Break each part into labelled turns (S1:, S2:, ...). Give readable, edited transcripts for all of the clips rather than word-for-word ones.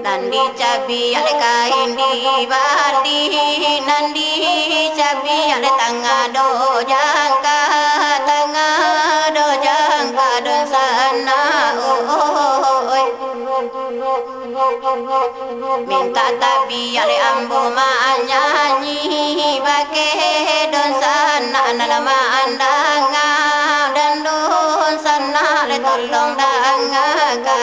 S1: Nandi cabi ale kahindi badi nandi cabi ale tanga do jangka dan sana oi minta tabi ale ambo ma nyanyi bake don sana nalama andanga dan don sana le tolong dangakan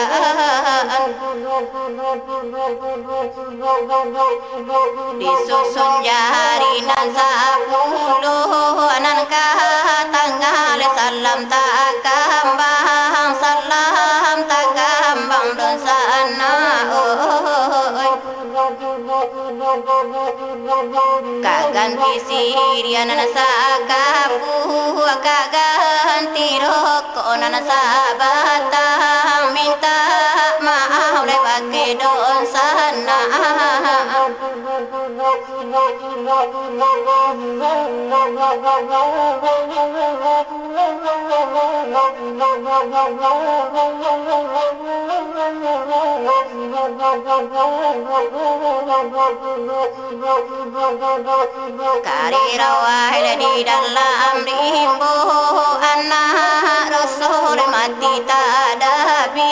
S1: disusun jari nan 10 anan katangale salam takambang don sana oi kaganti sirian nana sakapu kaganti rokok nana sabatang minta maaf le pakai don sana kari rawai di dalam rimbo anak rasul mati tadabi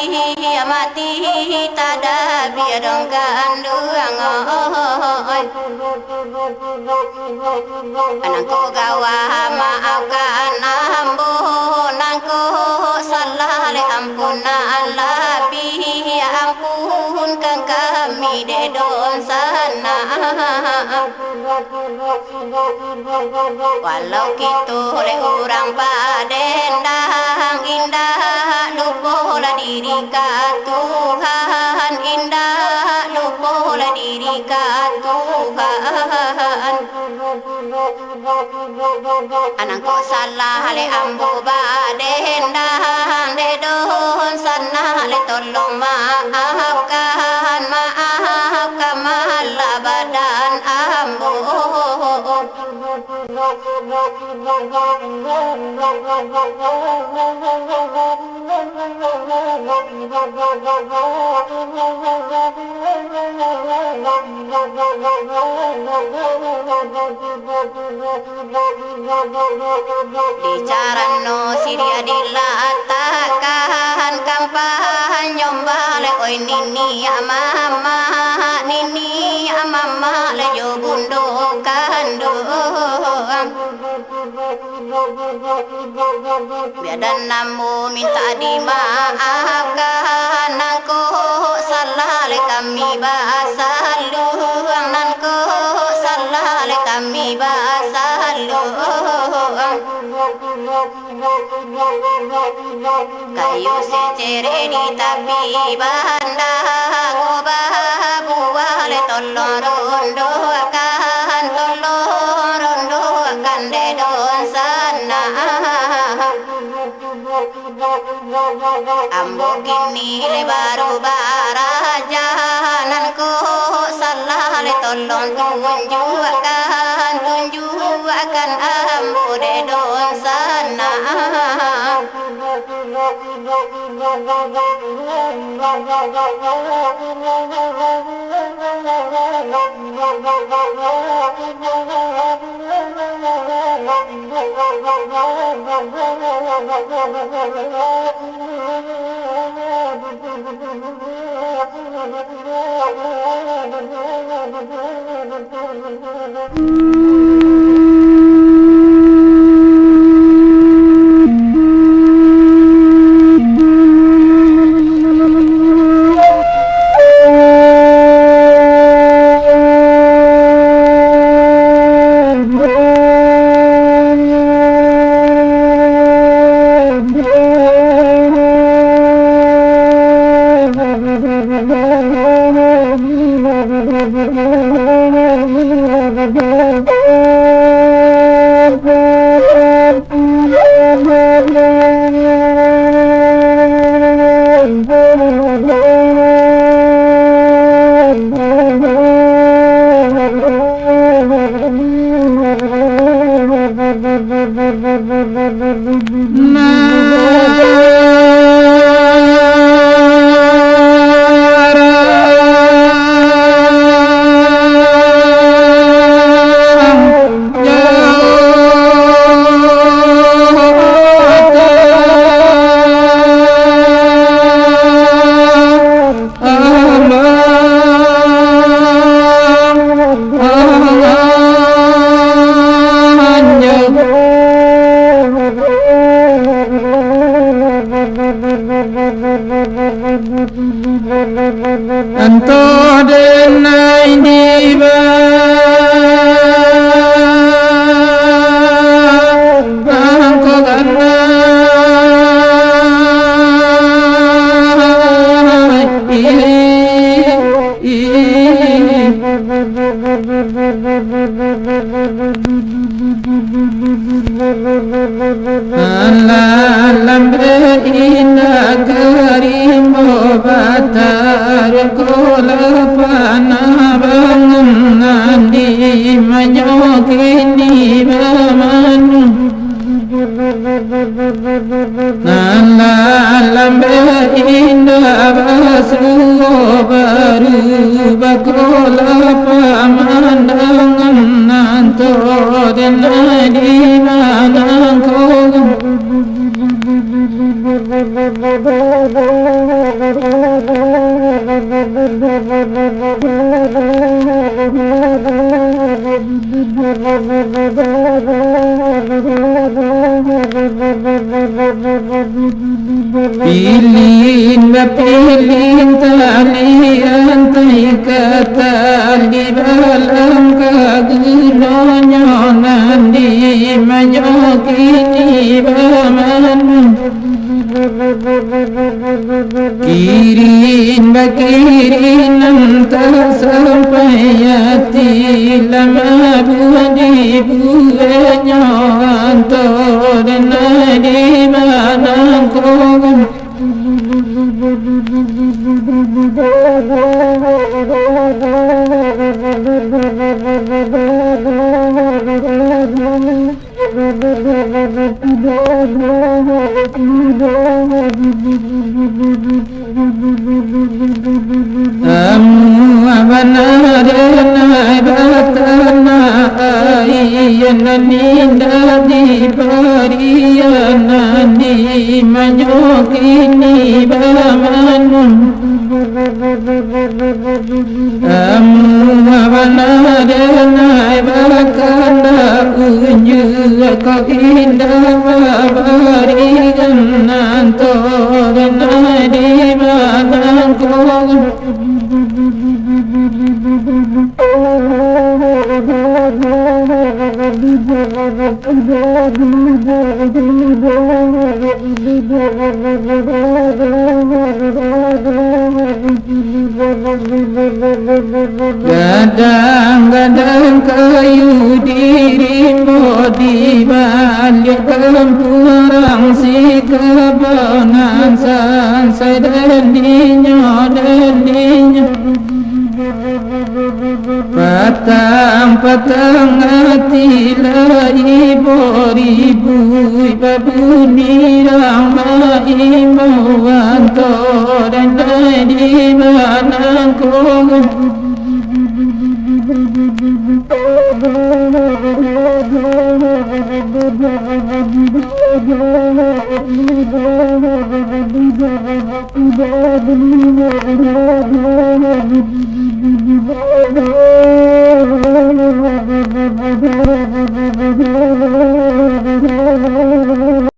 S1: dong kandung anakku gawa maafkan ambo nangku salah le ampunan labi ampunkan kami de don sana walau gitu le urang padendang indah lupola diri ka Tuhan indah lupola diri ka Tuhan anakku salah le ambo badendang de don sana le tolong maafkan malah badan ambo bicara no siria dilatakan kampanye bale oi nini mama le yo bundo kandung biadan namu minta dimaafkan nangko salah le kami basaluang nangko Kayu secere di tapi banda goba buale tolorondo akan dedon sana ambo kini le baru barajananku salah le tolong tunjukkan ambo dedon sana
S2: Pilin tali antai kata di dalam kagulonyo nandi majokini bamanu kirin bakirin anta sampai hati lama budi buenyo anto denadi mana kau Kadang-kadang kayu dirimu di balik kempuran si kebenaran sansai deninya Patang-patang hati lai beribu babuni ramai mauan dan di mana kau